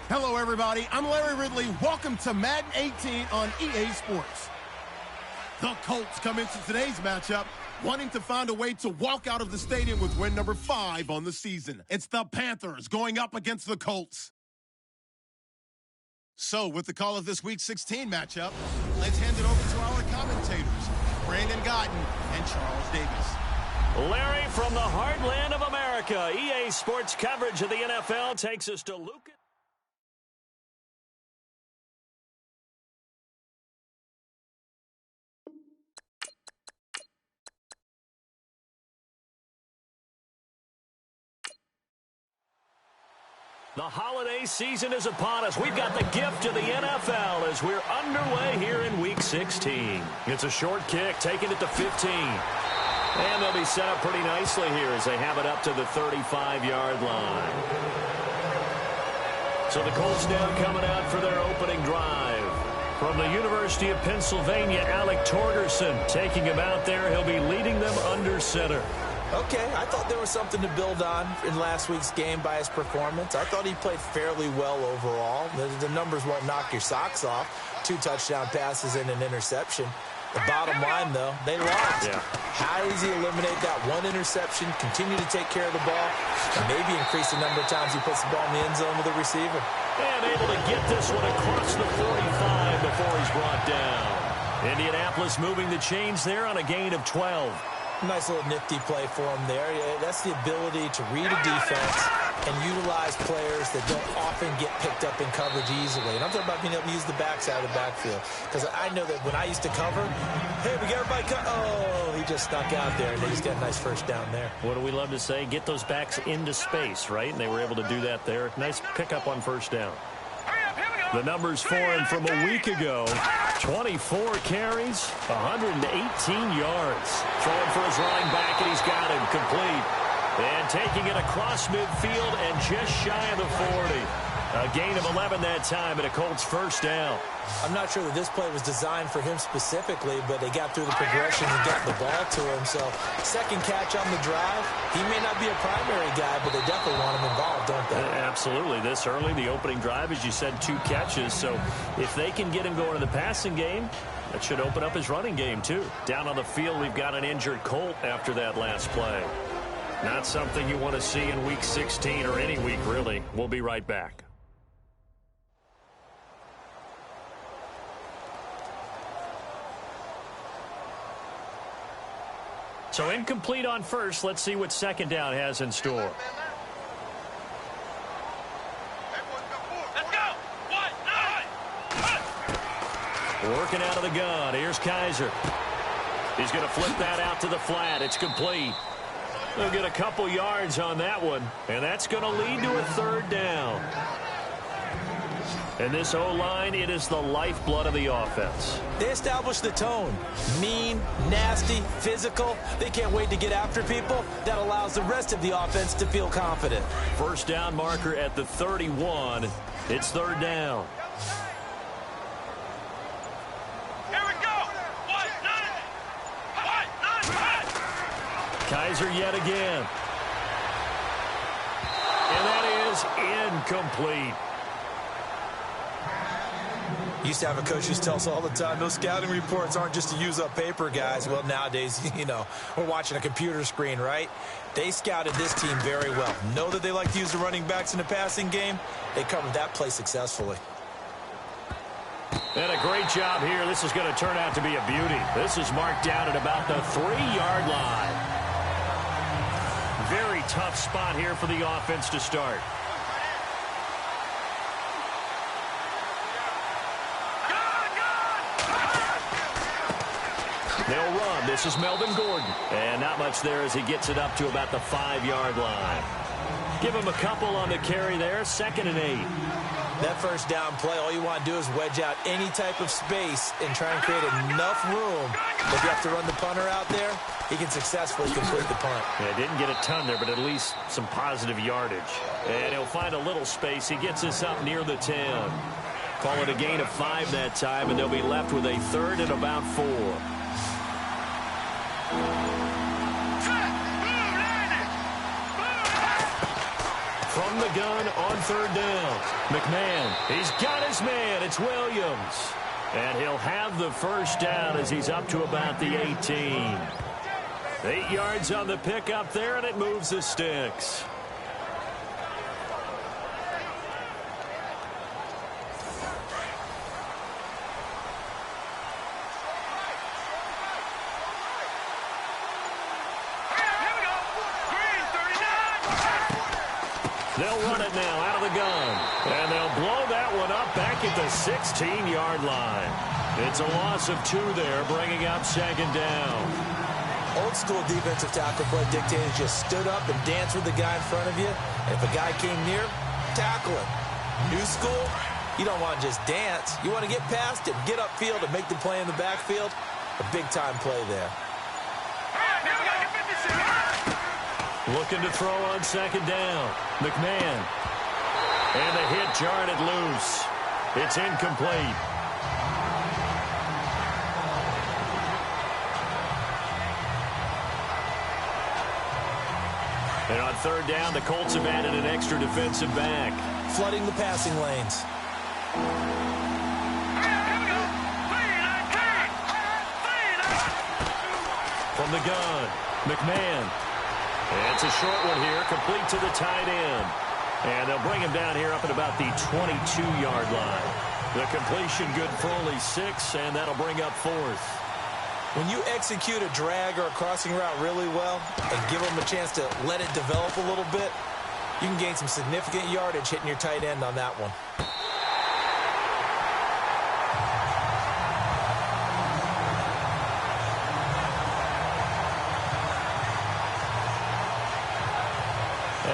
Hello, everybody. I'm Larry Ridley. Welcome to Madden 18 on EA Sports. The Colts come into today's matchup wanting to find a way to walk out of the stadium with win number 5 on the season. It's the Panthers going up against the Colts. So, with the call of this Week 16 matchup, let's hand it over to our commentators, Brandon Godden and Charles Davis. Larry, from the heartland of America, EA Sports coverage of the NFL takes us to Lucas. The holiday season is upon us. We've got the gift of the NFL as we're underway here in Week 16. It's a short kick, taking it to 15. And they'll be set up pretty nicely here as they have it up to the 35-yard line. So the Colts now coming out for their opening drive. From the University of Pennsylvania, Alec Torgerson taking him out there. He'll be leading them under center. Okay, I thought there was something to build on in last week's game by his performance. I thought he played fairly well overall. The numbers won't knock your socks off. 2 touchdown passes and an interception. The bottom line, though, they lost. Yeah. How does he eliminate that one interception, continue to take care of the ball, and maybe increase the number of times he puts the ball in the end zone with a receiver? And able to get this one across the 45 before he's brought down. Indianapolis moving the chains there on a gain of 12. Nice little nifty play for him there. That's the ability to read a defense and utilize players that don't often get picked up in coverage easily. And I'm talking about being able to use the backside of the backfield. Because I know that when I used to cover, hey, we got everybody cut. Oh, he just snuck out there, and they just got a nice first down there. What do we love to say? Get those backs into space, right? And they were able to do that there. Nice pickup on first down. The numbers for him from a week ago, 24 carries, 118 yards. Throwing for his running back, and he's got him complete. And taking it across midfield and just shy of the 40. A gain of 11 that time and a Colts first down. I'm not sure that this play was designed for him specifically, but they got through the progression and got the ball to him. So, second catch on the drive. He may not be a primary guy, but they definitely want him involved, don't they? Absolutely. This early, the opening drive, as you said, 2 catches. So, if they can get him going in the passing game, that should open up his running game, too. Down on the field, we've got an injured Colt after that last play. Not something you want to see in Week 16 or any week, really. We'll be right back. So incomplete on first. Let's see what second down has in store. Let's go. Working out of the gun. Here's Kaiser. He's going to flip that out to the flat. It's complete. They'll get a couple yards on that one, and that's going to lead to a third down. And this O-line, it is the lifeblood of the offense. They establish the tone. Mean, nasty, physical. They can't wait to get after people. That allows the rest of the offense to feel confident. First down marker at the 31. It's third down. Here we go. Kaiser yet again. And that is incomplete. Used to have a coach who tells us all the time, those scouting reports aren't just to use up paper, guys. Well, nowadays, you know, we're watching a computer screen, right? They scouted this team very well. Know that they like to use the running backs in the passing game. They covered that play successfully. And a great job here. This is going to turn out to be a beauty. This is marked down at about the 3-yard line. Very tough spot here for the offense to start. They'll run. This is Melvin Gordon. And not much there as he gets it up to about the 5-yard line. Give him a couple on the carry there. 2nd and 8. That first down play, all you want to do is wedge out any type of space and try and create enough room. If you have to run the punter out there, he can successfully complete the punt. Yeah, didn't get a ton there, but at least some positive yardage. And he'll find a little space. He gets us up near the 10. Call it a gain of 5 that time, and they'll be left with a 3rd and about 4. From the gun on 3rd down. McMahon, he's got his man. It's Williams. And he'll have the first down as he's up to about the 18. 8 yards on the pickup there, and it moves the sticks. They'll run it now out of the gun. And they'll blow that one up back at the 16-yard line. It's a loss of 2 there, bringing up 2nd down. Old school defensive tackle play dictated just stood up and danced with the guy in front of you. And if a guy came near, tackle him. New school, you don't want to just dance. You want to get past him, get upfield, and make the play in the backfield. A big-time play there. Looking to throw on 2nd down. McMahon. And the hit jarred it loose. It's incomplete. And on 3rd down, the Colts have added an extra defensive back. Flooding the passing lanes. From the gun, McMahon. And it's a short one here, complete to the tight end. And they'll bring him down here up at about the 22-yard line. The completion good for only 6, and that'll bring up 4th. When you execute a drag or a crossing route really well and give them a chance to let it develop a little bit, you can gain some significant yardage hitting your tight end on that one.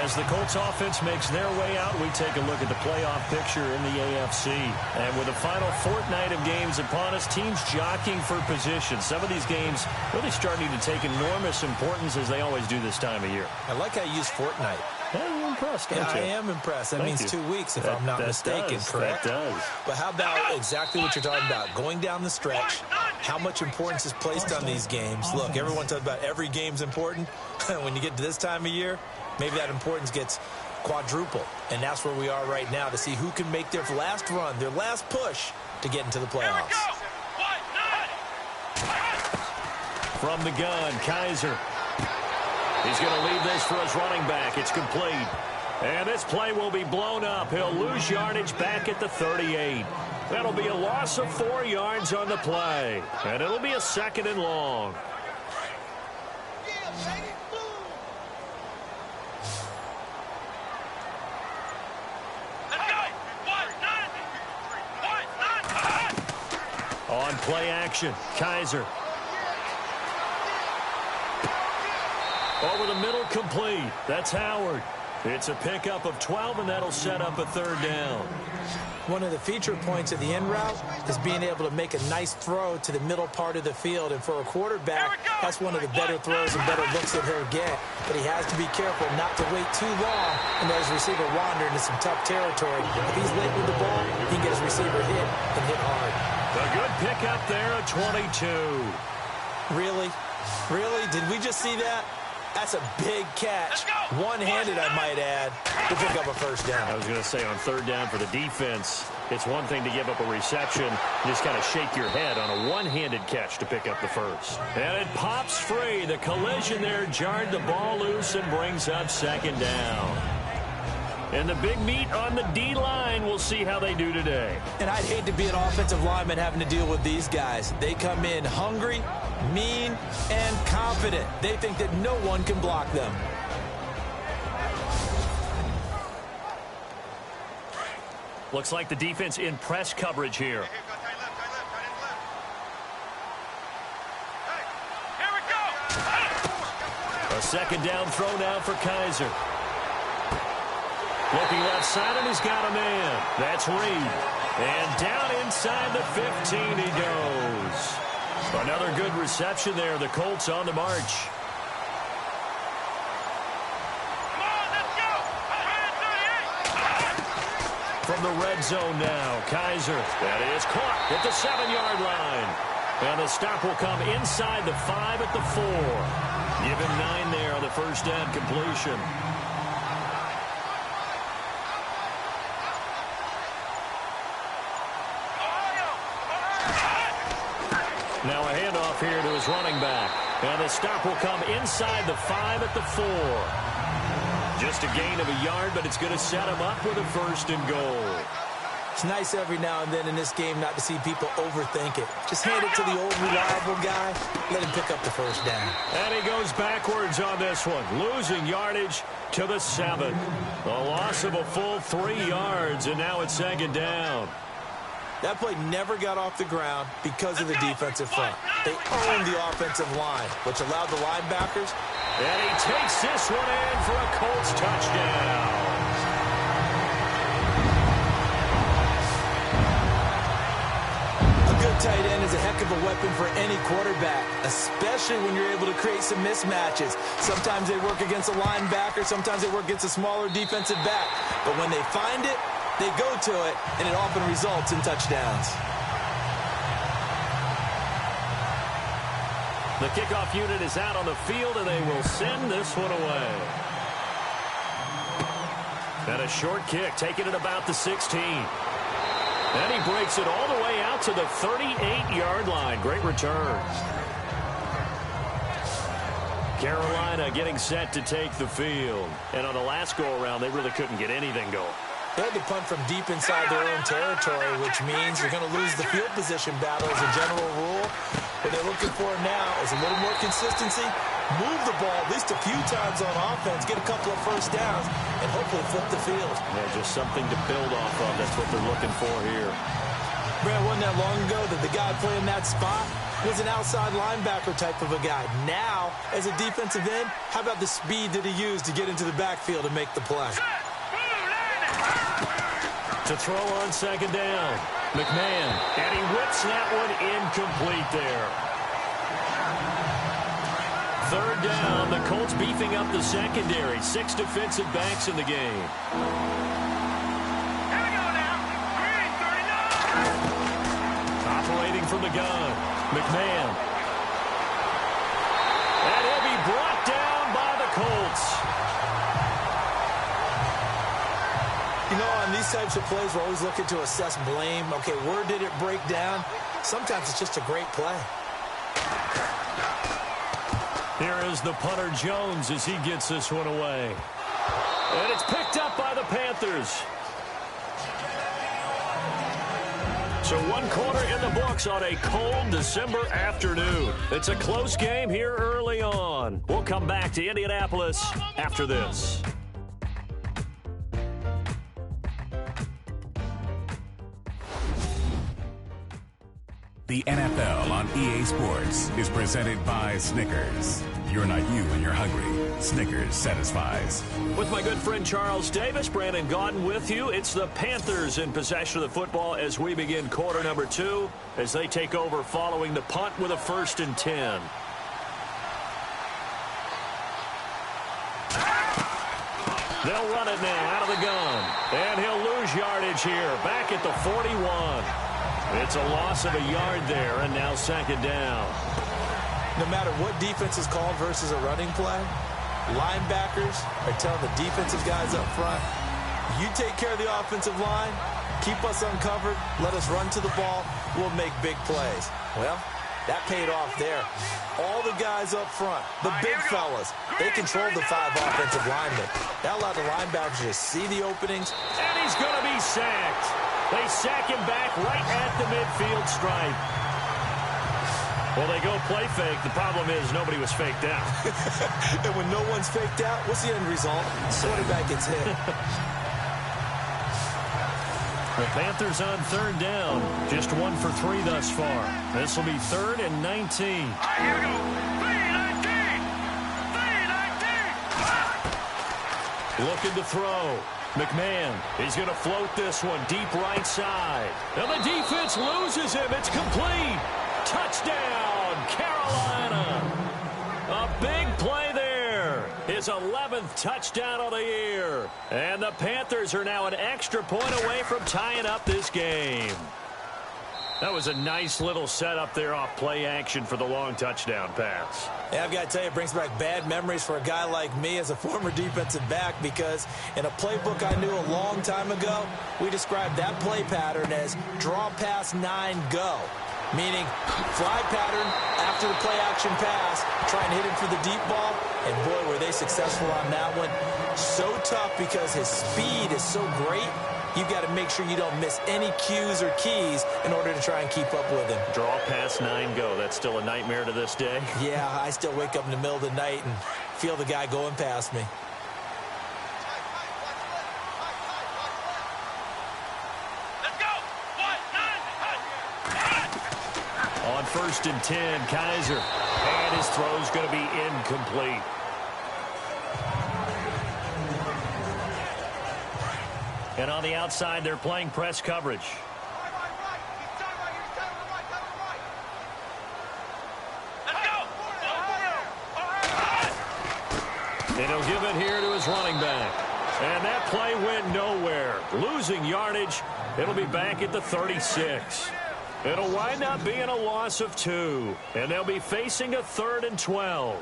As the Colts offense makes their way out, we take a look at the playoff picture in the AFC. And with the final fortnight of games upon us, teams jockeying for position. Some of these games really starting to take enormous importance as they always do this time of year. I like how you use fortnight. Yeah, you're impressed, don't you? I am impressed. That means 2 weeks, if I'm not mistaken, correct? That does. But how about exactly what you're talking about? Going down the stretch, how much importance is placed on these games. Look, everyone talks about every game's important. When you get to this time of year, maybe that importance gets quadruple. And that's where we are right now to see who can make their last run, their last push to get into the playoffs. From the gun, Kaiser. He's going to leave this for his running back. It's complete. And this play will be blown up. He'll lose yardage back at the 38. That'll be a loss of 4 yards on the play. And it'll be a 2nd and long. On play action, Kaiser. Over the middle, complete. That's Howard. It's a pickup of 12, and that'll set up a 3rd down. One of the feature points of the in route is being able to make a nice throw to the middle part of the field. And for a quarterback, that's one of the better throws and better looks that he'll get. But he has to be careful not to wait too long and let his receiver wander into some tough territory. If he's late with the ball, he can get his receiver hit and hit hard. A good pickup there at 22. Really? Really? Did we just see that? That's a big catch. One-handed, I might add, to pick up a first down. I was going to say on third down for the defense, it's one thing to give up a reception, just kind of shake your head on a one-handed catch to pick up the first. And it pops free. The collision there jarred the ball loose and brings up second down. And the big meat on the D-line, we'll see how they do today. And I'd hate to be an offensive lineman having to deal with these guys. They come in hungry, mean, and confident. They think that no one can block them. Looks like the defense in press coverage here. Here we go. A second down throw now for Kaiser. Looking left side, and he's got a man. That's Reed. And down inside the 15 he goes. Another good reception there. The Colts on the march. Come on, let's go. From the red zone now, Kaiser. That is caught at the 7-yard line. And the stop will come inside the 5 at the 4. Give him 9 there on the first down completion. Now a handoff here to his running back. And the stop will come inside the 5 at the 4. Just a gain of a yard, but it's going to set him up with a first and goal. It's nice every now and then in this game not to see people overthink it. Just hand it to the old reliable guy. Let him pick up the first down. And he goes backwards on this one, losing yardage to the 7. A loss of a full 3 yards, and now it's second down. That play never got off the ground because of the defensive front. They owned the offensive line, which allowed the linebackers. And he takes this one in for a Colts touchdown. A good tight end is a heck of a weapon for any quarterback, especially when you're able to create some mismatches. Sometimes they work against a linebacker, sometimes they work against a smaller defensive back. But when they find it, they go to it, and it often results in touchdowns. The kickoff unit is out on the field, and they will send this one away. And a short kick, taking it about the 16. And he breaks it all the way out to the 38-yard line. Great return. Carolina getting set to take the field. And on the last go-around, they really couldn't get anything going. They had to punt from deep inside their own territory, which means you're going to lose the field position battle as a general rule. What they're looking for now is a little more consistency, move the ball at least a few times on offense, get a couple of first downs, and hopefully flip the field. Yeah, just something to build off of. That's what they're looking for here. Brad, wasn't that long ago that the guy playing that spot was an outside linebacker type of a guy. Now, as a defensive end, how about the speed that he used to get into the backfield and make the play? To throw on second down, McMahon, and he whips that one incomplete there. Third down, the Colts beefing up the secondary. 6 defensive backs in the game. Here we go now. 39. Operating from the gun, McMahon. And he'll be brought down by the Colts. You know, on these types of plays, we're always looking to assess blame. Okay, where did it break down? Sometimes it's just a great play. Here is the punter Jones as he gets this one away. And it's picked up by the Panthers. So 1 quarter in the books on a cold December afternoon. It's a close game here early on. We'll come back to Indianapolis after this. The NFL on EA Sports is presented by Snickers. You're not you when you're hungry. Snickers satisfies. With my good friend Charles Davis, Brandon Gaudin with you. It's the Panthers in possession of the football as we begin quarter number 2 as they take over following the punt with a 1st and 10. They'll run it now out of the gun. And he'll lose yardage here. Back at the 41. It's a loss of a yard there, and now second down. No matter what defense is called versus a running play, Linebackers are telling the defensive guys up front, you take care of the offensive line, keep us uncovered, let us run to the ball, we'll make big plays. Well, that paid off there. All the guys up front, the big fellas, they controlled the 5 offensive linemen. That allowed the linebackers to see the openings. And he's going to be sacked. They sack him back right at the midfield stripe. Well, they go play fake. The problem is nobody was faked out. And when no one's faked out, what's the end result? Quarterback gets hit. The Panthers on 3rd down. Just 1 for 3 thus far. This will be 3rd and 19. All right, here we go. 3-19. 3-19. Looking to throw. McMahon, he's going to float this one deep right side. And the defense loses him. It's complete. Touchdown, Carolina. A big play there. His 11th touchdown of the year. And the Panthers are now an extra point away from tying up this game. That was a nice little setup there off play action for the long touchdown pass. Yeah, I've got to tell you, it brings back bad memories for a guy like me as a former defensive back, because in a playbook I knew a long time ago, we described that play pattern as draw pass 9 go. Meaning fly pattern after the play action pass, try and hit him for the deep ball, and boy, were they successful on that one. So tough because his speed is so great, you've got to make sure you don't miss any cues or keys in order to try and keep up with him. Draw pass 9 go. That's still a nightmare to this day. Yeah, I still wake up in the middle of the night and feel the guy going past me. On 1st and 10, Kaiser. And his throw's going to be incomplete. And on the outside, they're playing press coverage. And he'll give it here to his running back. And that play went nowhere. Losing yardage. It'll be back at the 36. It'll wind up being a loss of 2. And they'll be facing a 3rd and 12.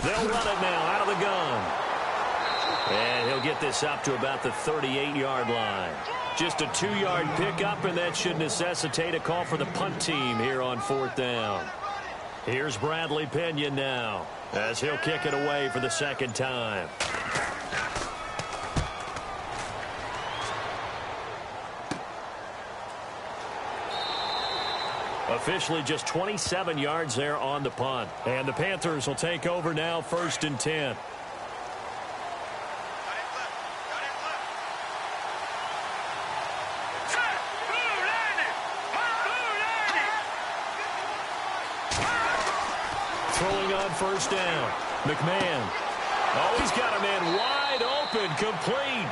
They'll run it now out of the gun. And he'll get this up to about the 38-yard line. Just a 2-yard pickup, and that should necessitate a call for the punt team here on 4th down. Here's Bradley Pinion now as he'll kick it away for the 2nd time. Officially just 27 yards there on the punt. And the Panthers will take over now 1st and 10. Throwing on 1st down. McMahon. Oh, he's got a man wide open, complete.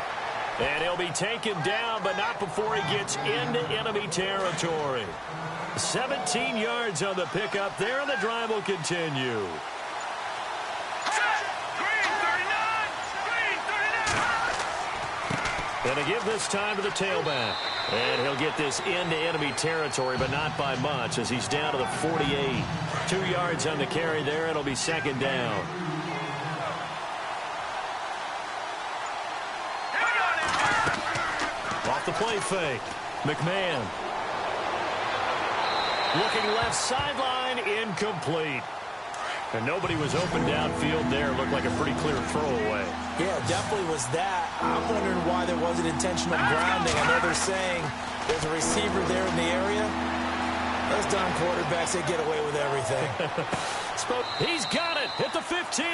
And he'll be taken down, but not before he gets into enemy territory. 17 yards on the pickup there, and the drive will continue. And to give this time to the tailback. And he'll get this into enemy territory, but not by much, as he's down to the 48. 2 yards on the carry there. It'll be 2nd down. Off the play fake. McMahon. Looking left sideline, incomplete. And nobody was open downfield there. Looked like a pretty clear throwaway. Yeah, definitely was that. I'm wondering why there wasn't intentional grounding. I know they're saying there's a receiver there in the area. Those darn quarterbacks, they get away with everything. He's got it at the 15.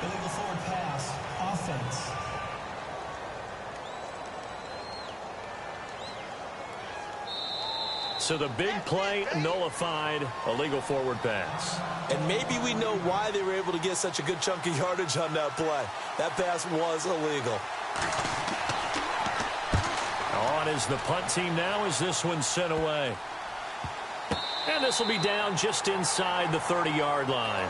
Illegal forward pass, offense. So the big play nullified, illegal forward pass. And maybe we know why they were able to get such a good chunk of yardage on that play. That pass was illegal. On is the punt team now as this one's sent away. And this will be down just inside the 30-yard line.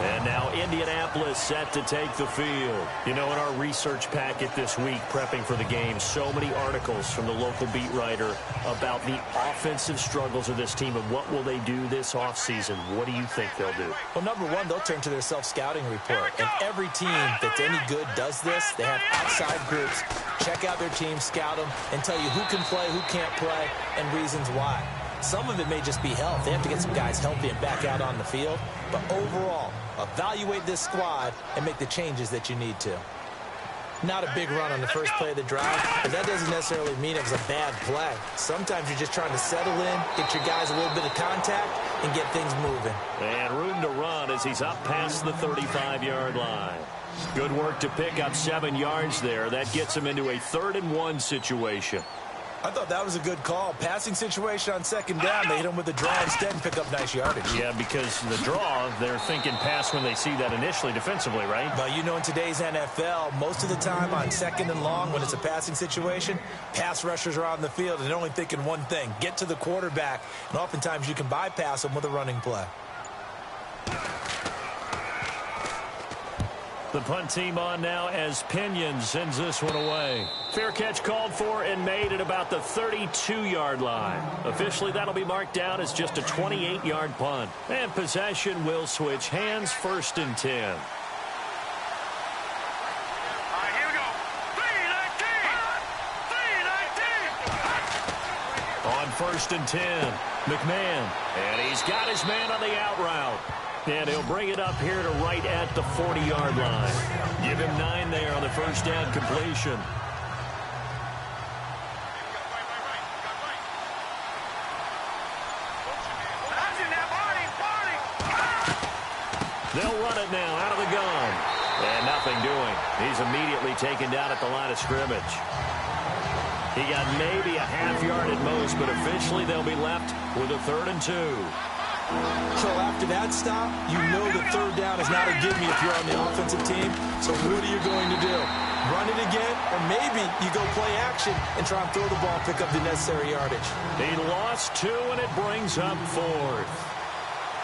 And now Indianapolis set to take the field. You know, in our research packet this week, prepping for the game, so many articles from the local beat writer about the offensive struggles of this team and what will they do this offseason. What do you think they'll do? Well, number one, they'll turn to their self-scouting report. And every team that's any good does this. They have outside groups, check out their team, scout them, and tell you who can play, who can't play, and reasons why. Some of it may just be health. They have to get some guys healthy and back out on the field. But overall, evaluate this squad and make the changes that you need to. Not a big run on the first play of the drive, but that doesn't necessarily mean it was a bad play. Sometimes you're just trying to settle in, get your guys a little bit of contact, and get things moving. And room to run as he's up past the 35-yard line. Good work to pick up 7 yards there. That gets him into a 3rd-and-1 situation. I thought that was a good call. Passing situation on 2nd down. They hit him with the draw instead and pick up nice yardage. Yeah, because the draw, they're thinking pass when they see that initially defensively, right? But you know, in today's NFL, most of the time on 2nd and long, when it's a passing situation, pass rushers are on the field and they're only thinking one thing, get to the quarterback. And oftentimes you can bypass them with a running play. The punt team on now as Pinion sends this one away. Fair catch called for and made at about the 32-yard line. Officially, that'll be marked down as just a 28-yard punt. And possession will switch hands, 1st and 10. All right, here we go. 3-19. On 1st and 10, McMahon. And he's got his man on the out route. And he'll bring it up here to right at the 40-yard line. Give him 9 there on the 1st down completion. They'll run it now out of the gun. And nothing doing. He's immediately taken down at the line of scrimmage. He got maybe a half yard at most, but officially they'll be left with a 3rd and 2. So after that stop, you know that 3rd down is not a gimme if you're on the offensive team. So what are you going to do? Run it again? Or maybe you go play action and try and throw the ball and pick up the necessary yardage. He lost 2, and it brings up 4th.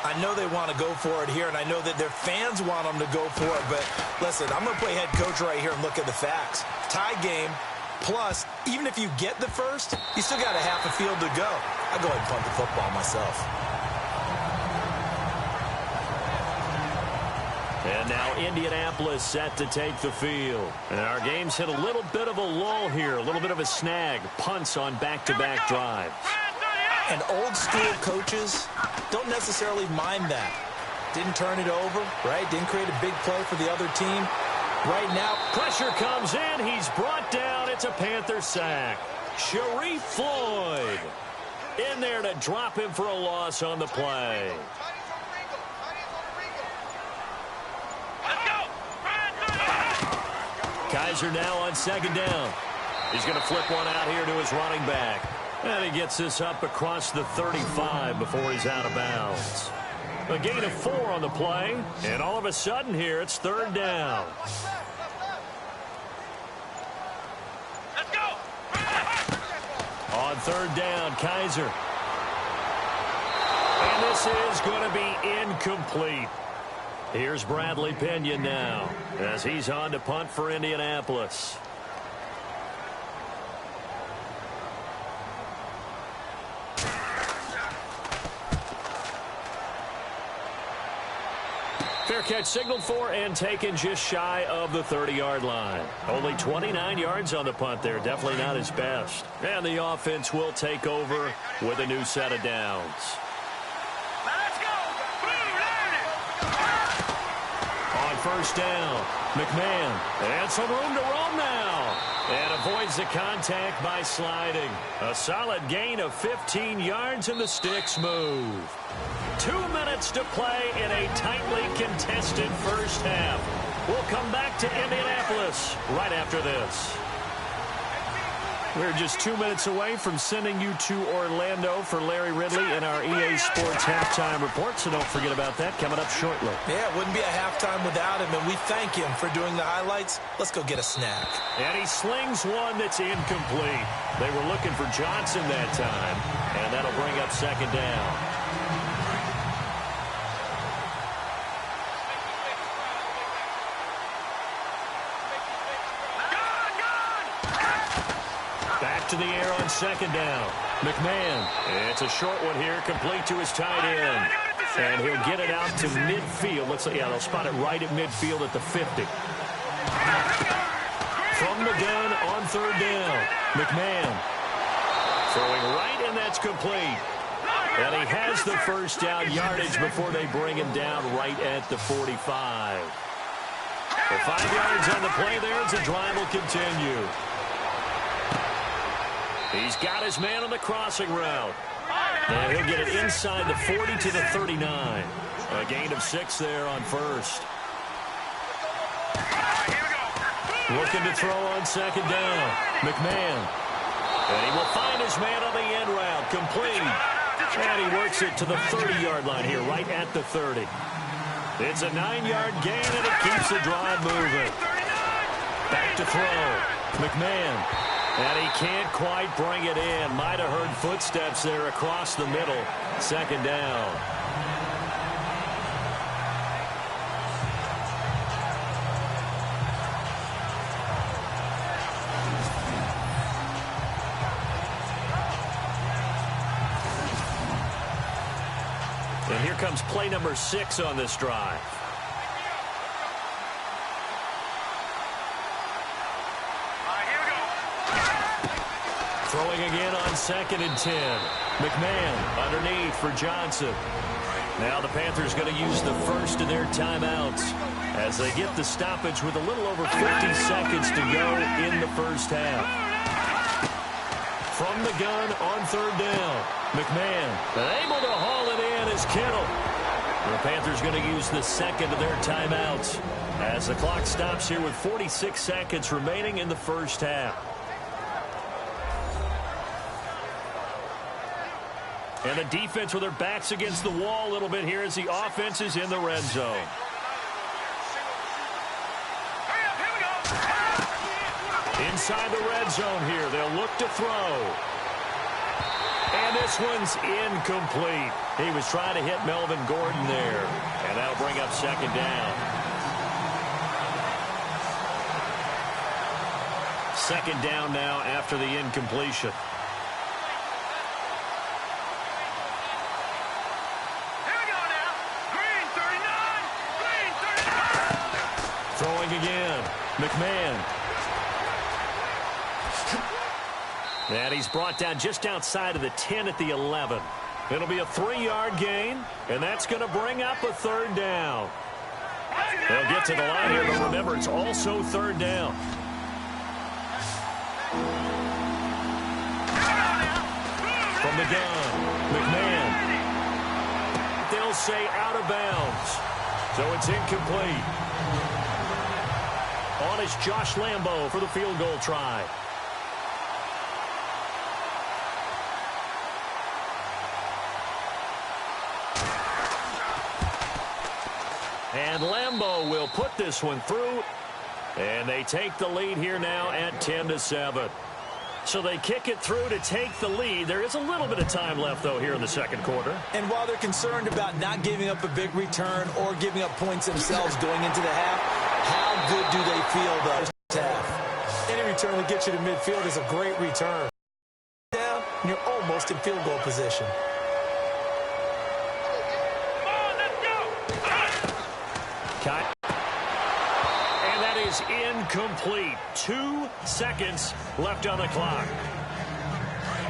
I know they want to go for it here, and I know that their fans want them to go for it. But listen, I'm going to play head coach right here and look at the facts. Tie game, plus, even if you get the first, you still got a half a field to go. I go ahead and punt the football myself. And now Indianapolis set to take the field. And our game's hit a little bit of a lull here, a little bit of a snag. Punts on back-to-back drives. And old-school coaches don't necessarily mind that. Didn't turn it over, right? Didn't create a big play for the other team. Right now, pressure comes in. He's brought down. It's a Panther sack. Sharif Floyd in there to drop him for a loss on the play. Kaiser now on 2nd down. He's going to flip one out here to his running back. And he gets this up across the 35 before he's out of bounds. A gain of 4 on the play. And all of a sudden here, it's 3rd down. Let's go. On 3rd down, Kaiser. And this is going to be incomplete. Here's Bradley Pinion now as he's on to punt for Indianapolis. Fair catch signaled for and taken just shy of the 30-yard line. Only 29 yards on the punt there. Definitely not his best. And the offense will take over with a new set of downs. On 1st down, McMahon. And some room to roam now. And avoids the contact by sliding. A solid gain of 15 yards and the sticks move. 2 minutes to play in a tightly contested first half. We'll come back to Indianapolis right after this. We're just 2 minutes away from sending you to Orlando for Larry Ridley and our EA Sports Halftime Report, so don't forget about that coming up shortly. Yeah, it wouldn't be a halftime without him, and we thank him for doing the highlights. Let's go get a snack. And he slings one that's incomplete. They were looking for Johnson that time, and that'll bring up 2nd down. Back to the air on second down. McMahon. It's a short one here, complete to his tight end. And he'll get it out to midfield. Looks like, yeah, they'll spot it right at midfield at the 50. From the gun on third down. McMahon throwing right, and that's complete. And he has the first down yardage before they bring him down right at the 45. So 5 yards on the play there as the drive will continue. He's got his man on the crossing route. And he'll get it inside the 40 to the 39. A gain of 6 there on first. Looking to throw on second down. McMahon. And he will find his man on the end route. Complete. And he works it to the 30-yard line here, right at the 30. It's a 9-yard gain, and it keeps the drive moving. Back to throw. McMahon. And he can't quite bring it in. Might have heard footsteps there across the middle. Second down. And here comes play number 6 on this drive. Throwing again on second and 10. McMahon underneath for Johnson. Now the Panthers going to use the first of their timeouts as they get the stoppage with a little over 50 seconds to go in the first half. From the gun on third down. McMahon able to haul it in is Kittle. The Panthers going to use the second of their timeouts as the clock stops here with 46 seconds remaining in the first half. And the defense with their backs against the wall a little bit here as the offense is in the red zone. Inside the red zone here, they'll look to throw. And this one's incomplete. He was trying to hit Melvin Gordon there. And that'll bring up second down. Second down now after the incompletion. Throwing again. McMahon. And he's brought down just outside of the 10 at the 11. It'll be a 3-yard gain, and that's going to bring up a third down. They'll get to the line here, but remember, it's also third down. From the gun, McMahon. They'll say out of bounds, so it's incomplete. On is Josh Lambo for the field goal try. And Lambo will put this one through. And they take the lead here now at 10-7. So they kick it through to take the lead. There is a little bit of time left, though, here in the second quarter. And while they're concerned about not giving up a big return or giving up points themselves going into the half, how good do they feel the half? Any return that gets you to midfield is a great return. Down, you're almost in field goal position. Cut. And that is incomplete. 2 seconds left on the clock.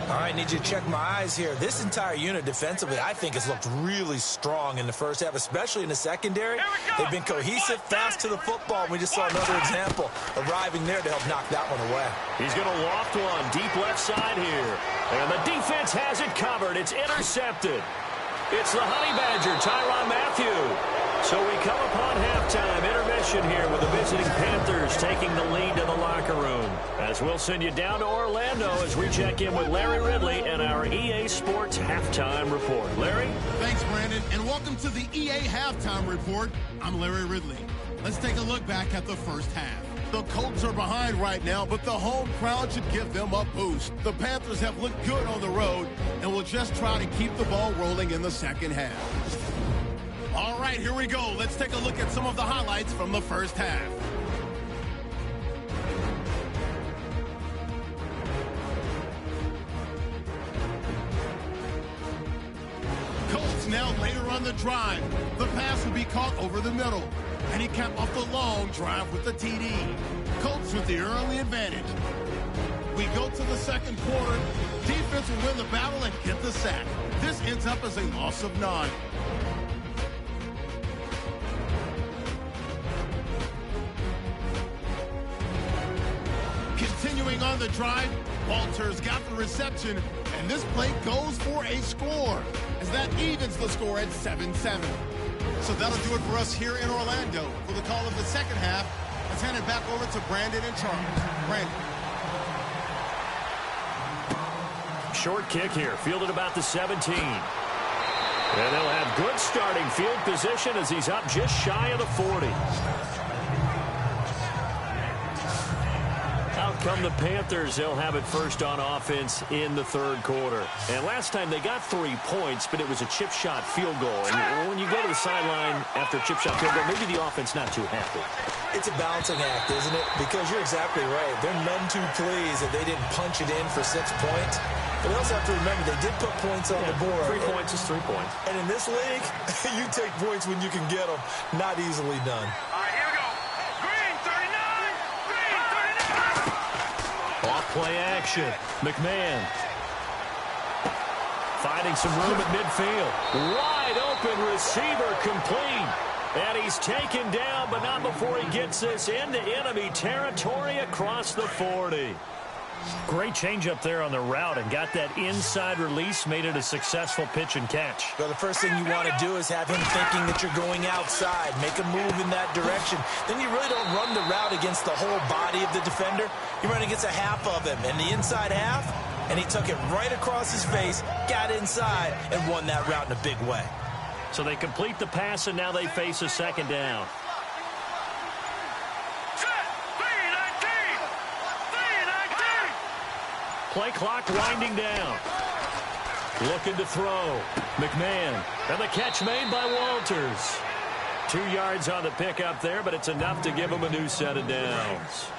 All right, need you to check my eyes here. This entire unit defensively, I think, has looked really strong in the first half, especially in the secondary. They've been cohesive, fast to the football. We just saw another example arriving there to help knock that one away. He's going to loft one deep left side here. And the defense has it covered. It's intercepted. It's the Honey Badger, Tyrann Mathieu. So we come upon halftime intermission here with the visiting Panthers taking the lead to the locker room. As we'll send you down to Orlando as we check in with Larry Ridley and our EA Sports Halftime Report. Larry? Thanks, Brandon, and welcome to the EA Halftime Report. I'm Larry Ridley. Let's take a look back at the first half. The Colts are behind right now, but the home crowd should give them a boost. The Panthers have looked good on the road and will just try to keep the ball rolling in the second half. All right, here we go. Let's take a look at some of the highlights from the first half. Now later on the drive, the pass will be caught over the middle. And he capped off the long drive with the TD. Colts with the early advantage. We go to the second quarter. Defense will win the battle and get the sack. This ends up as a loss of 9. Continuing on the drive, Walters got the reception, and this play goes for a score, as that evens the score at 7-7. So that'll do it for us here in Orlando. For the call of the second half, let's hand it back over to Brandon and Charles. Brandon. Short kick here, fielded about the 17. And they'll have good starting field position as he's up just shy of the 40. Out come the Panthers. They'll have it first on offense in the third quarter. And last time they got 3 points, but it was a chip shot field goal. And when you go to the sideline after a chip shot field goal, maybe the offense not too happy. It's a balancing act, isn't it? Because you're exactly right. They're none too pleased that they didn't punch it in for 6 points. But we also have to remember they did put points on the board. 3 points is 3 points. And in this league, you take points when you can get them. Not easily done. All right, here we go. Green 39. Green 39. Off play action. McMahon finding some room at midfield. Wide open receiver complete. And he's taken down, but not before he gets this into enemy territory across the 40. Great change up there on the route and got that inside release, made it a successful pitch and catch. Well, the first thing you want to do is have him thinking that you're going outside, make a move in that direction. Then you really don't run the route against the whole body of the defender. You run against a half of him, and the inside half, and he took it right across his face, got inside, and won that route in a big way. So they complete the pass, and now they face a second down. Play clock winding down. Looking to throw. McMahon. And the catch made by Walters. 2 yards on the pickup there, but it's enough to give him a new set of downs.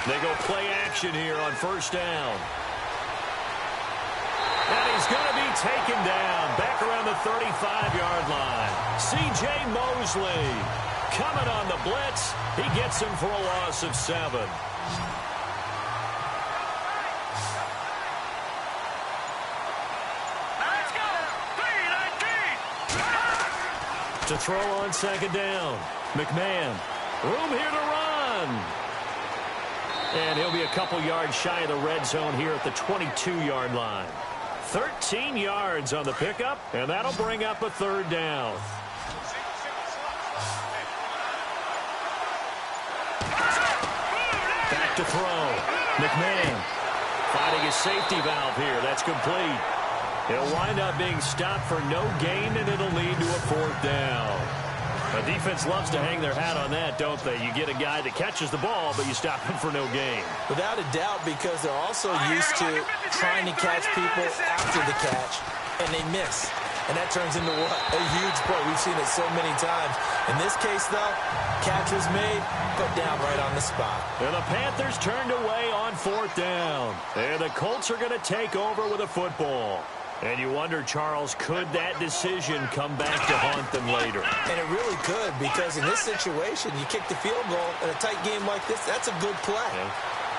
They go play action here on first down. And he's going to be taken down back around the 35-yard line. C.J. Mosley coming on the blitz. He gets him for a loss of 7. Let's go. 3-19. To throw on second down. McMahon. Room here to run. And he'll be a couple yards shy of the red zone here at the 22-yard line. 13 yards on the pickup, and that'll bring up a third down. Back to throw. McMahon finding his safety valve here. That's complete. He'll wind up being stopped for no gain, and it'll lead to a fourth down. The defense loves to hang their hat on that, don't they? You get a guy that catches the ball, but you stop him for no gain. Without a doubt, because they're also used to trying to catch people after the catch, and they miss. And that turns into what? A huge play. We've seen it so many times. In this case, though, catch was made, put down right on the spot. And the Panthers turned away on fourth down. And the Colts are going to take over with a football. And you wonder, Charles, could that decision come back to haunt them later? And it really could, because in this situation, you kick the field goal in a tight game like this, that's a good play. Yeah.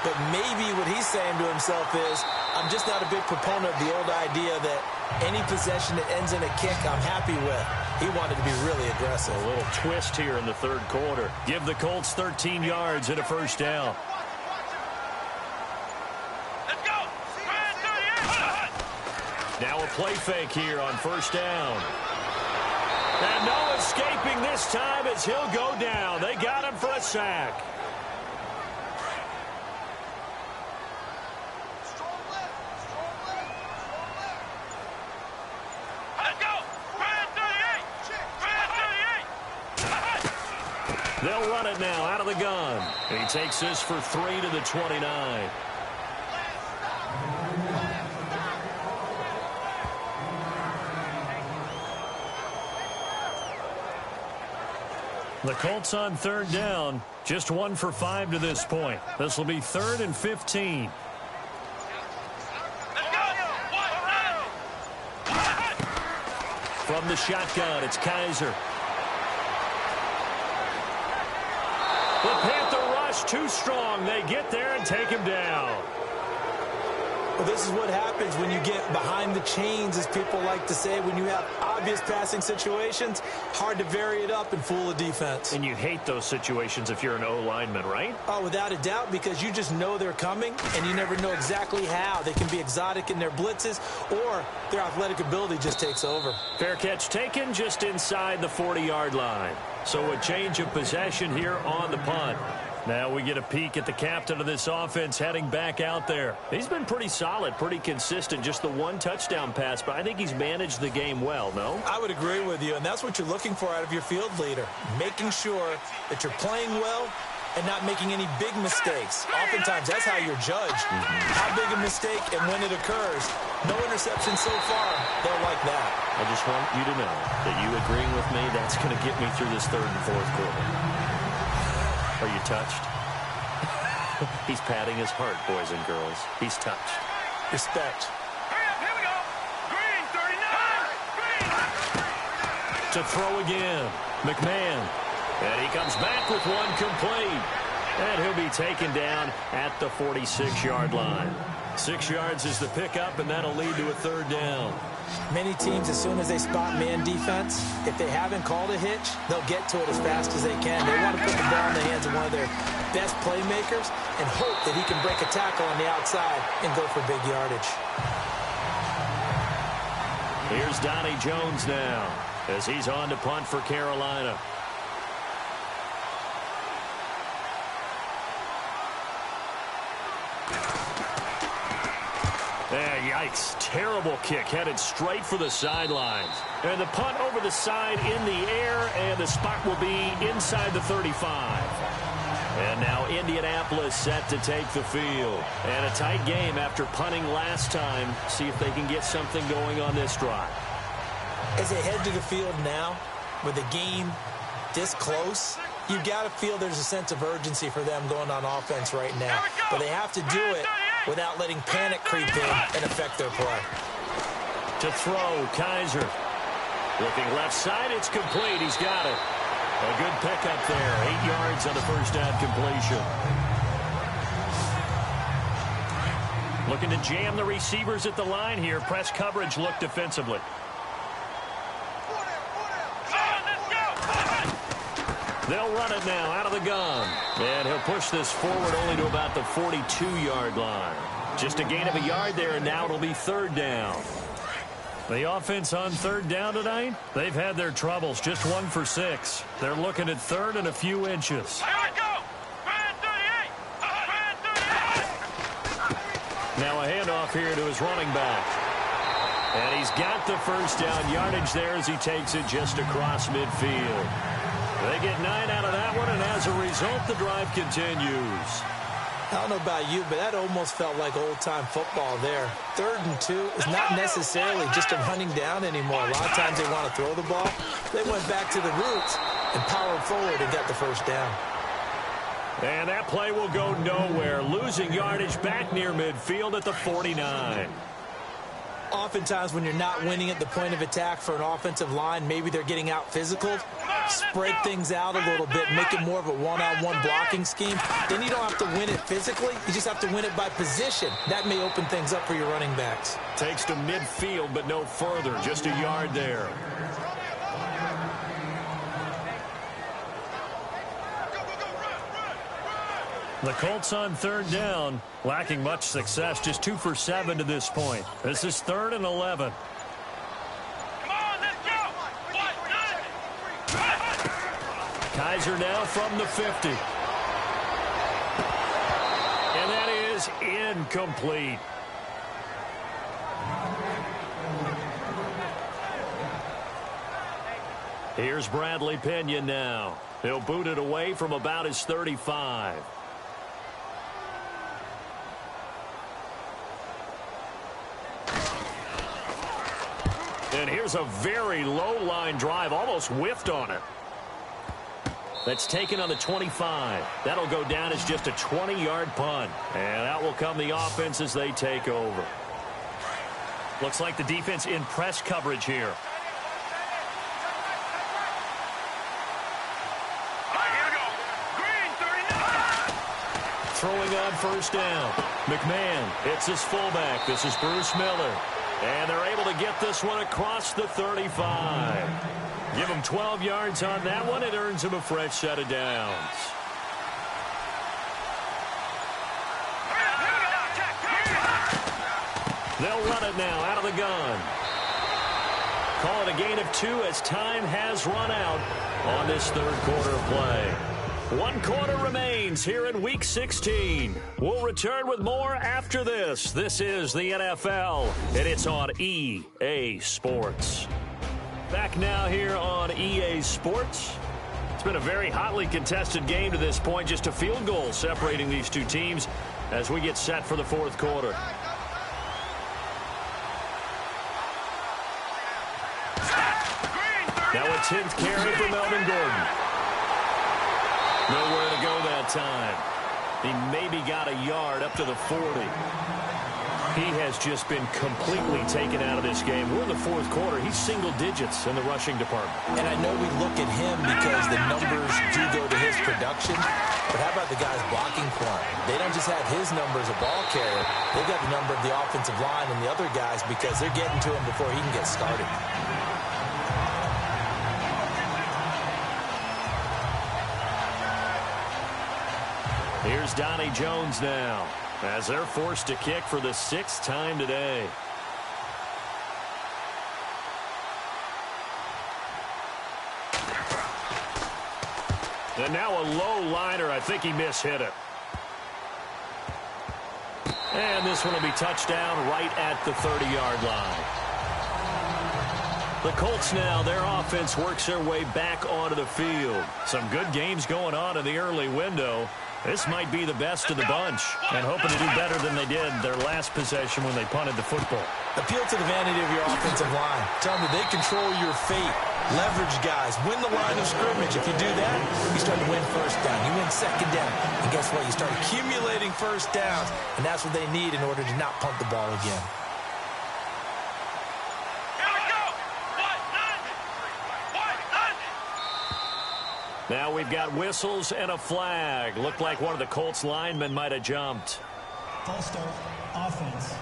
But maybe what he's saying to himself is, I'm just not a big proponent of the old idea that any possession that ends in a kick, I'm happy with. He wanted to be really aggressive. A little twist here in the third quarter. Give the Colts 13 yards and a first down. Now a play fake here on first down. And no escaping this time as he'll go down. They got him for a sack. Let's go. 38. They'll run it now out of the gun. He takes this for 3 to the 29. The Colts on third down. Just 1 for 5 to this point. This will be 3rd and 15. From the shotgun, it's Kaiser. The Panther rush too strong. They get there and take him down. Well, this is what happens when you get behind the chains, as people like to say. When you have obvious passing situations, hard to vary it up and fool a defense. And you hate those situations if you're an O-lineman, right? Oh, without a doubt, because you just know they're coming, and you never know exactly how. They can be exotic in their blitzes, or their athletic ability just takes over. Fair catch taken just inside the 40-yard line. So a change of possession here on the punt. Now we get a peek at the captain of this offense heading back out there. He's been pretty solid, pretty consistent, just the 1 touchdown pass, but I think he's managed the game well, no? I would agree with you, and that's what you're looking for out of your field leader, making sure that you're playing well and not making any big mistakes. Oftentimes, that's how you're judged. How big a mistake and when it occurs. No interception so far. They're like that. I just want you to know that you agreeing with me, that's going to get me through this 3rd and 4th quarter. Are you touched? He's patting his heart, boys and girls. He's touched. Respect. Here we go. Green, 39. Green. To throw again. McMahon. And he comes back with 1 complete. And he'll be taken down at the 46-yard line. 6 yards is the pickup, and that'll lead to a 3rd down. Many teams, as soon as they spot man defense, if they haven't called a hitch, they'll get to it as fast as they can. They want to put the ball in the hands of one of their best playmakers and hope that he can break a tackle on the outside and go for big yardage. Here's Donnie Jones now as he's on to punt for Carolina. Yikes. Terrible kick headed straight for the sidelines. And the punt over the side in the air, and the spot will be inside the 35. And now Indianapolis set to take the field. And a tight game after punting last time. See if they can get something going on this drive. As they head to the field now, with the game this close, you've got to feel there's a sense of urgency for them going on offense right now. But they have to do it without letting panic creep in and affect their play. To throw, Kaiser. Looking left side, it's complete. He's got it. A good pickup there. 8 yards on the first down completion. Looking to jam the receivers at the line here. Press coverage look defensively. They'll run it now out of the gun. And he'll push this forward only to about the 42-yard line. Just a gain of a yard there, and now it'll be 3rd down. The offense on 3rd down tonight, they've had their troubles. Just 1 for 6. They're looking at 3rd and a few inches. Here we go. Brand 38. Brand 38. Now a handoff here to his running back. And he's got the first down yardage there as he takes it just across midfield. They get 9 out of that one, and as a result, the drive continues. I don't know about you, but that almost felt like old-time football there. 3rd and 2 is not necessarily just a running down anymore. A lot of times they want to throw the ball. They went back to the roots and powered forward and got the first down. And that play will go nowhere, losing yardage back near midfield at the 49. Oftentimes when you're not winning at the point of attack for an offensive line, maybe they're getting out physical, spread things out a little bit, make it more of a one-on-one blocking scheme. Then you don't have to win it physically. You just have to win it by position. That may open things up for your running backs. Takes to midfield, but no further. Just a yard there. The Colts on 3rd down, lacking much success, just 2 for 7 to this point. This is 3rd and 11. Come on, let's go. Kaiser now from the 50. And that is incomplete. Here's Bradley Pinion now. He'll boot it away from about his 35. And here's a very low line drive, almost whiffed on it. That's taken on the 25. That'll go down as just a 20-yard punt. And out will come the offense as they take over. Looks like the defense in press coverage here. Throwing on first down. McMahon hits his fullback. This is Bruce Miller. And they're able to get this one across the 35. Give him 12 yards on that one. It earns him a fresh set of downs. They'll run it now out of the gun. Call it a gain of 2 as time has run out on this third quarter of play. 1 quarter remains here in Week 16. We'll return with more after this. This is the NFL, and it's on EA Sports. Back now here on EA Sports. It's been a very hotly contested game to this point. Just a field goal separating these two teams as we get set for the fourth quarter. Now a 10th carry for Melvin Gordon. Nowhere to go that time. He maybe got a yard up to the 40. He has just been completely taken out of this game. We're in the fourth quarter. He's single digits in the rushing department. And I know we look at him because the numbers do go to his production. But how about the guys blocking for him? They don't just have his number as a ball carrier. They've got the number of the offensive line and the other guys because they're getting to him before he can get started. Here's Donnie Jones now as they're forced to kick for the 6th time today. And now a low liner. I think he mishit it. And this one will be touchdown right at the 30-yard line. The Colts now, their offense works their way back onto the field. Some good games going on in the early window. This might be the best of the bunch, and hoping to do better than they did their last possession when they punted the football. Appeal to the vanity of your offensive line. Tell them that they control your fate. Leverage guys. Win the line of scrimmage. If you do that, you start to win first down. You win second down. And guess what? You start accumulating first downs, and that's what they need in order to not punt the ball again. Now we've got whistles and a flag. Looked like one of the Colts linemen might have jumped. False start, offense.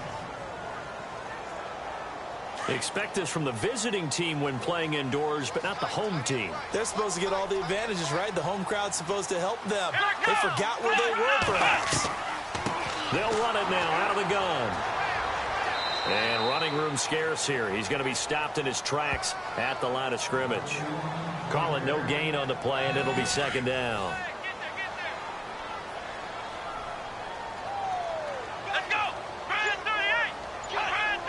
They expect this from the visiting team when playing indoors, but not the home team. They're supposed to get all the advantages, right? The home crowd's supposed to help them. They forgot where they were, perhaps. They'll run it now out of the gun. And running room scarce here. He's going to be stopped in his tracks at the line of scrimmage. Call it no gain on the play, and it'll be second down. Let's go! Brand 38! Brand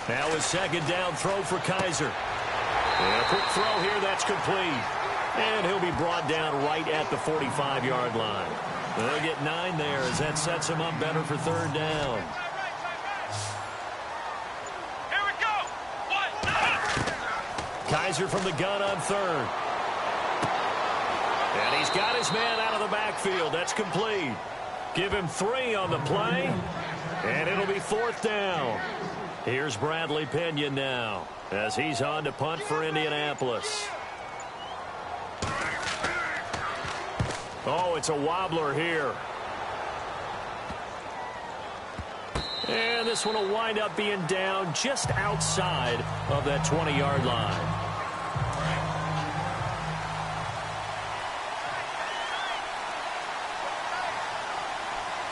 38! Now a second down throw for Kaiser. And a quick throw here, that's complete. And he'll be brought down right at the 45-yard line. They'll get 9 there as that sets him up better for third down. Here we go! Kaiser from the gun on third. And he's got his man out of the backfield. That's complete. Give him 3 on the play. And it'll be fourth down. Here's Bradley Pinion now as he's on to punt for Indianapolis. Oh, it's a wobbler here. And this one will wind up being down just outside of that 20-yard line.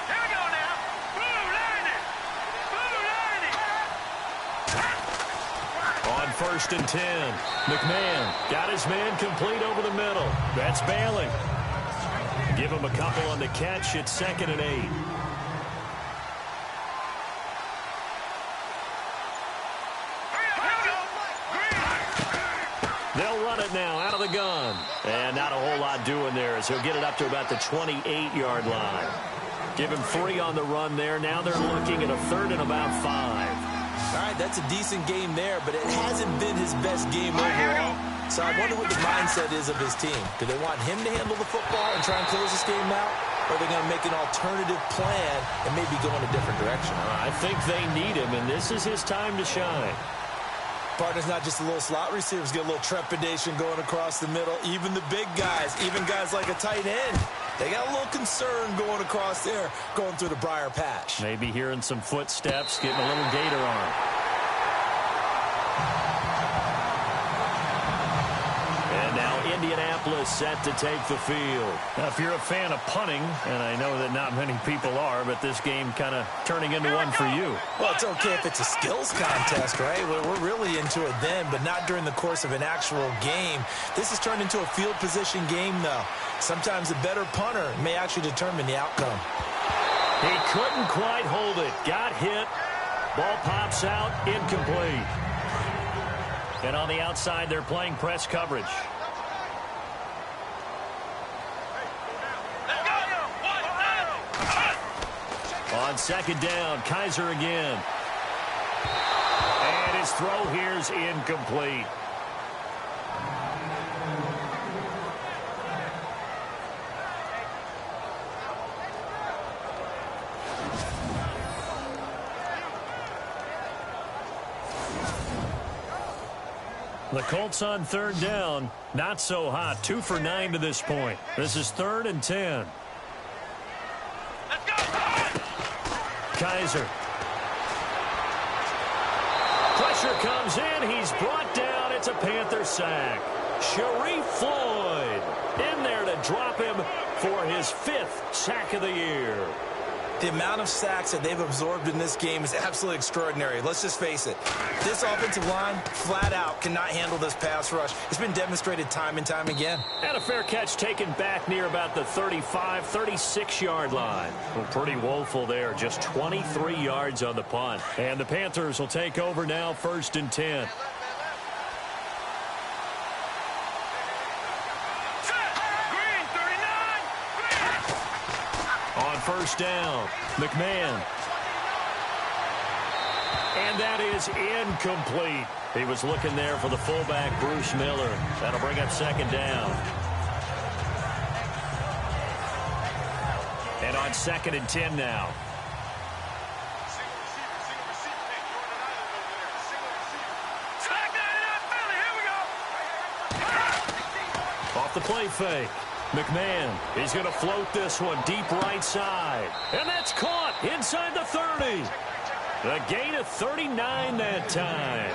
Here we go now! Blue lining! Blue lining! On first and 10, McMahon got his man complete over the middle. That's Bailey. Give him a couple on the catch. It's second and 8. They'll run it now out of the gun. And not a whole lot doing there as he'll get it up to about the 28-yard line. Give him 3 on the run there. Now they're looking at a third and about 5. All right, that's a decent game there, but it hasn't been his best game overall. So I wonder what the mindset is of his team. Do they want him to handle the football and try and close this game out? Or are they going to make an alternative plan and maybe go in a different direction? I think they need him, and this is his time to shine. Partner's not just a little slot receivers. Get a little trepidation going across the middle. Even the big guys, even guys like a tight end, they got a little concern going across there, going through the briar patch. Maybe hearing some footsteps, getting a little gator on. And now Indianapolis set to take the field. Now, if you're a fan of punting, and I know that not many people are, but this game kind of turning into one for you. Well, it's okay if it's a skills contest, right? We're really into it then, but not during the course of an actual game. This has turned into a field position game, though. Sometimes the better punter may actually determine the outcome. He couldn't quite hold it. Got hit. Ball pops out. Incomplete. And on the outside, they're playing press coverage. On second down, Kaiser again. And his throw here's incomplete. The Colts on third down. Not so hot. 2 for 9 to this point. This is 3rd and 10. Kaiser. Pressure comes in. He's brought down. It's a Panther sack. Sharif Floyd in there to drop him for his 5th sack of the year. The amount of sacks that they've absorbed in this game is absolutely extraordinary. Let's just face it. This offensive line, flat out, cannot handle this pass rush. It's been demonstrated time and time again. And a fair catch taken back near about the 35, 36-yard line. Well, pretty woeful there. Just 23 yards on the punt. And the Panthers will take over now, 1st and 10. First down, McMahon. And that is incomplete. He was looking there for the fullback, Bruce Miller. That'll bring up 2nd down. And on 2nd and 10 now. Off the play fake. McMahon, he's going to float this one deep right side. And that's caught inside the 30. A gain of 39 that time.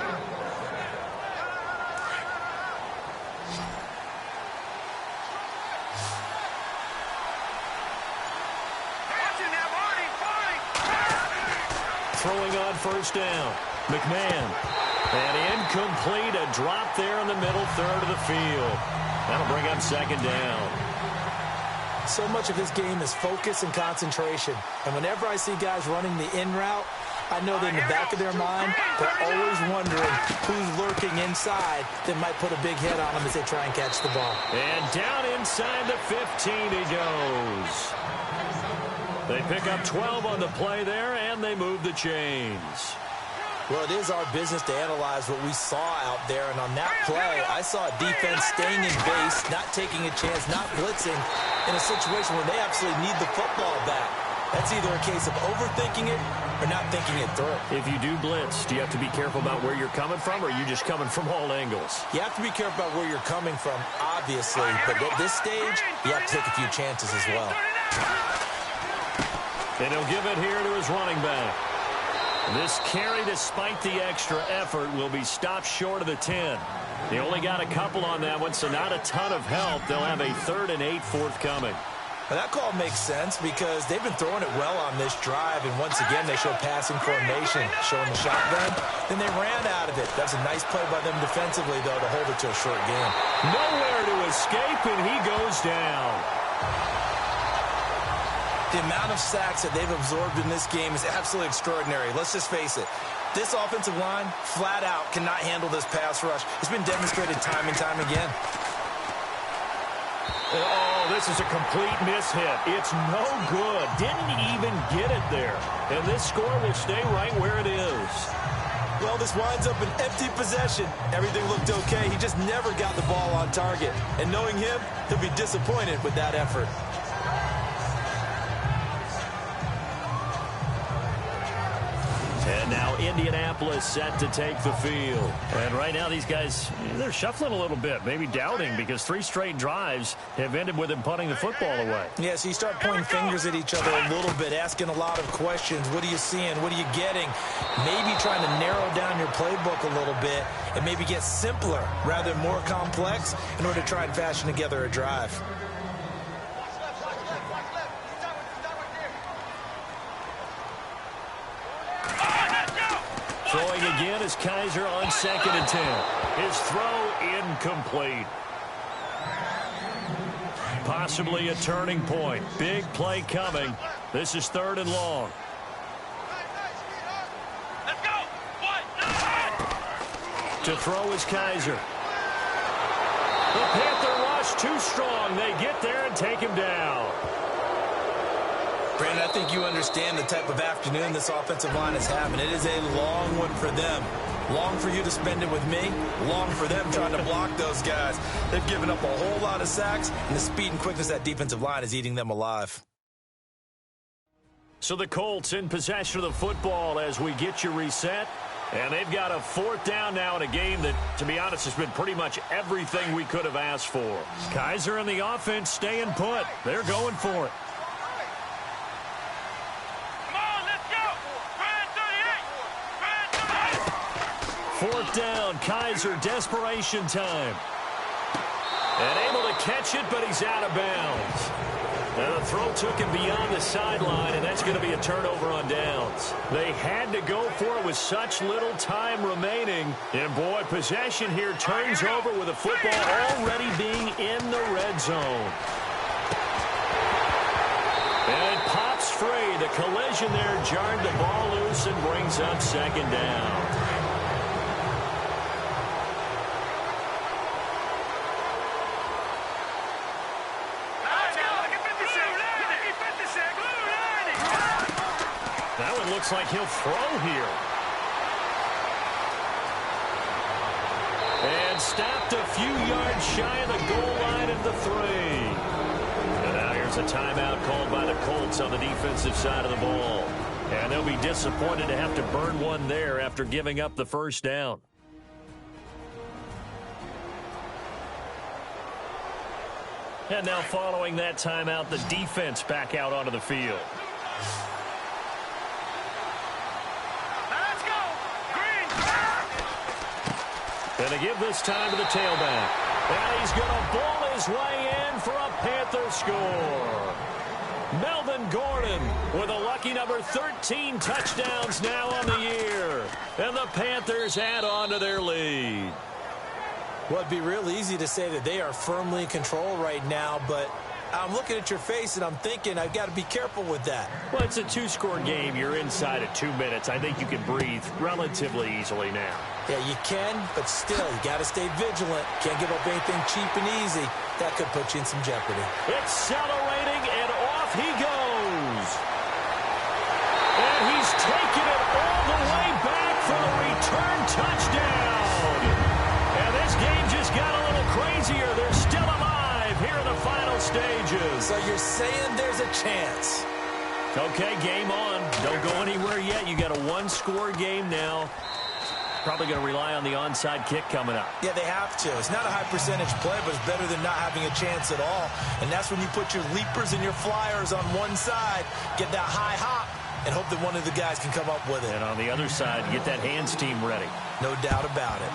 Throwing on 1st down. McMahon. And incomplete. A drop there in the middle 3rd of the field. That'll bring up 2nd down. So much of this game is focus and concentration. And whenever I see guys running the in route, I know that in the back of their mind, they're always wondering who's lurking inside that might put a big hit on them as they try and catch the ball. And down inside the 15 he goes. They pick up 12 on the play there, and they move the chains. Well, it is our business to analyze what we saw out there, and on that play, I saw a defense staying in base, not taking a chance, not blitzing, in a situation where they absolutely need the football back. That's either a case of overthinking it or not thinking it through. If you do blitz, do you have to be careful about where you're coming from, or are you just coming from all angles? You have to be careful about where you're coming from, obviously, but at this stage, you have to take a few chances as well. And he'll give it here to his running back. This carry, despite the extra effort, will be stopped short of the 10. They only got a couple on that one, so not a ton of help. They'll have a 3rd and 8 forthcoming. Well, that call makes sense because they've been throwing it well on this drive, and once again they show passing formation, showing the shotgun. Then they ran out of it. That's a nice play by them defensively, though, to hold it to a short game. Nowhere to escape, and he goes down. The amount of sacks that they've absorbed in this game is absolutely extraordinary. Let's just face it. This offensive line, flat out, cannot handle this pass rush. It's been demonstrated time and time again. Oh, this is a complete mishit. It's no good. Didn't even get it there. And this score will stay right where it is. Well, this winds up an empty possession. Everything looked okay. He just never got the ball on target. And knowing him, he'll be disappointed with that effort. And now Indianapolis set to take the field. And right now these guys, they're shuffling a little bit, maybe doubting, because 3 straight drives have ended with them punting the football away. Yeah, so you start pointing fingers at each other a little bit, asking a lot of questions. What are you seeing? What are you getting? Maybe trying to narrow down your playbook a little bit and maybe get simpler rather than more complex in order to try and fashion together a drive. Throwing again is Kaiser on 2nd and 10. His throw incomplete. Possibly a turning point. Big play coming. This is 3rd and long. Let's go. To throw is Kaiser. The Panther rush too strong. They get there and take him down. Brandon, I think you understand the type of afternoon this offensive line is having. It is a long one for them. Long for you to spend it with me. Long for them trying to block those guys. They've given up a whole lot of sacks, and the speed and quickness of that defensive line is eating them alive. So the Colts in possession of the football as we get you reset. And they've got a 4th down now in a game that, to be honest, has been pretty much everything we could have asked for. Kaiser and the offense staying put. They're going for it. 4th down, Kaiser, desperation time. And able to catch it, but he's out of bounds. And the throw took him beyond the sideline, and that's going to be a turnover on downs. They had to go for it with such little time remaining. And, boy, possession here turns over with the football already being in the red zone. And it pops free. The collision there jarred the ball loose and brings up 2nd down. That one looks like he'll throw here. And stopped a few yards shy of the goal line at the 3. And now here's a timeout called by the Colts on the defensive side of the ball. And they'll be disappointed to have to burn one there after giving up the 1st down. And now following that timeout, the defense back out onto the field. And they give this time to the tailback. And he's going to ball his way in for a Panther score. Melvin Gordon with a lucky number 13 touchdowns now on the year. And the Panthers add on to their lead. Well, it'd be real easy to say that they are firmly in control right now, but I'm looking at your face and I'm thinking I've got to be careful with that. Well, it's a 2-score game. You're inside at 2 minutes. I think you can breathe relatively easily now. Yeah, you can, but still, you got to stay vigilant. Can't give up anything cheap and easy. That could put you in some jeopardy. Accelerating, and off he goes. And he's taken it all the way back for the return touchdown. And this game just got a little crazier. They're still alive here in the final stages. So you're saying there's a chance. Okay, game on. Don't go anywhere yet. You got a 1-score game now. Probably going to rely on the onside kick coming up. Yeah, they have to. It's not a high percentage play, but it's better than not having a chance at all. And that's when you put your leapers and your flyers on one side, get that high hop, and hope that one of the guys can come up with it. And on the other side, get that hands team ready. No doubt about it.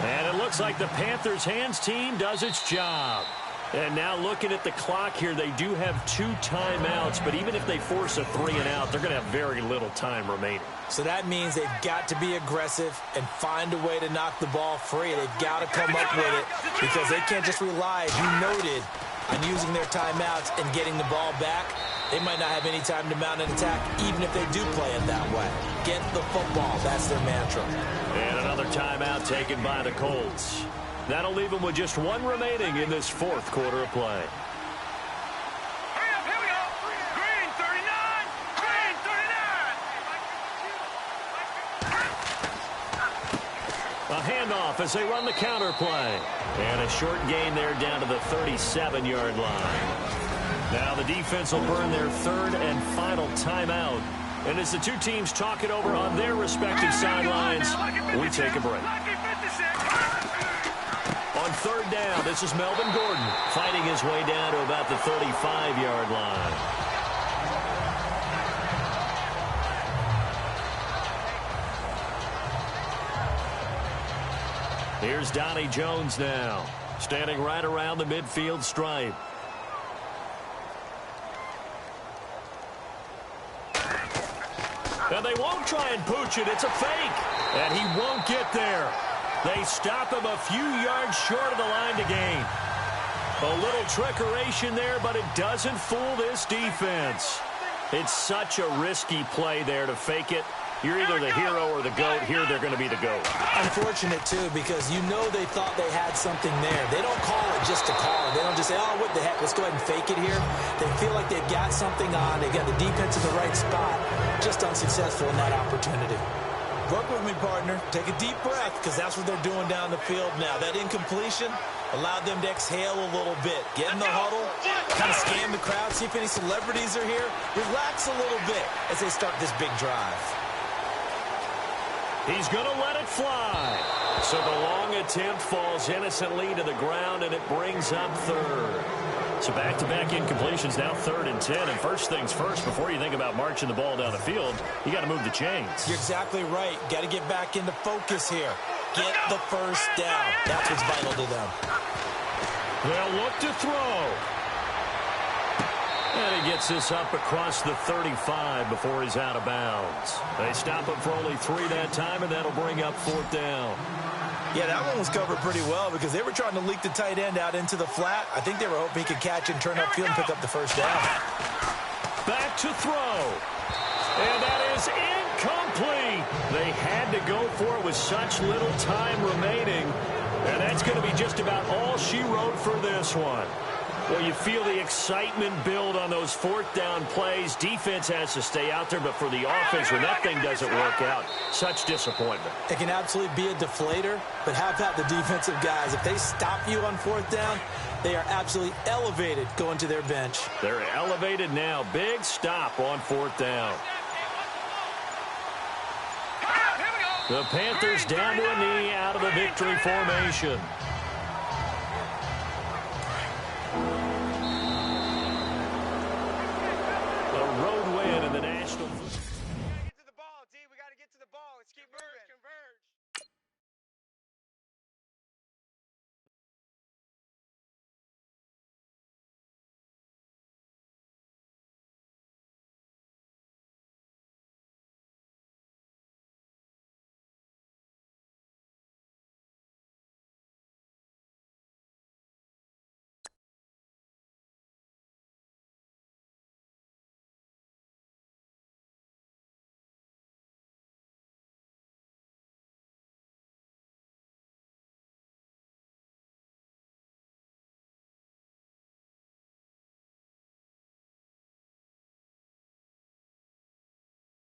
And it looks like the Panthers hands team does its job. And now looking at the clock here, they do have 2 timeouts, but even if they force a 3 and out, they're going to have very little time remaining. So that means they've got to be aggressive and find a way to knock the ball free. They've got to come up with it because they can't just rely, as you noted, on using their timeouts and getting the ball back. They might not have any time to mount an attack, even if they do play it that way. Get the football. That's their mantra. And another timeout taken by the Colts. That'll leave them with just 1 remaining in this 4th quarter of play. Hurry up, here we go. Green 39. Green 39. off as they run the counter play. And a short gain there down to the 37-yard line. Now the defense will burn their third and final timeout. And as the two teams talk it over on their respective sidelines, we take a break. On third down, this is Melvin Gordon fighting his way down to about the 35-yard line. Here's Donnie Jones now, standing right around the midfield stripe. And they won't try and pooch it. It's a fake. And he won't get there. They stop him a few yards short of the line to gain. A little trickeration there, but it doesn't fool this defense. It's such a risky play there to fake it. You're either the hero or the GOAT. Here they're going to be the GOAT. Unfortunate, too, because you know they thought they had something there. They don't call it just to call it. They don't just say, oh, what the heck, let's go ahead and fake it here. They feel like they've got something on. They've got the defense in the right spot. Just unsuccessful in that opportunity. Work with me, partner. Take a deep breath, because that's what they're doing down the field now. That incompletion allowed them to exhale a little bit. Get in the huddle, kind of scan the crowd, see if any celebrities are here. Relax a little bit as they start this big drive. He's going to let it fly. So the long attempt falls innocently to the ground, and it brings up third. So back-to-back incompletions, now 3rd and 10. And first things first, before you think about marching the ball down the field, you got to move the chains. You're exactly right. Got to get back into focus here. Get the first down. That's what's vital to them. They'll look to throw. And he gets this up across the 35 before he's out of bounds. They stop him for only 3 that time, and that'll bring up 4th down. Yeah, that one was covered pretty well because they were trying to leak the tight end out into the flat. I think they were hoping he could catch and turn upfield and pick up the first down. Back to throw. And that is incomplete. They had to go for it with such little time remaining. And that's going to be just about all she wrote for this one. Well, you feel the excitement build on those 4th down plays. Defense has to stay out there, but for the offense, when that thing doesn't work out, such disappointment. It can absolutely be a deflator, but how about the defensive guys? If they stop you on 4th down, they are absolutely elevated going to their bench. They're elevated now. Big stop on 4th down. The Panthers down to a knee out of the victory formation.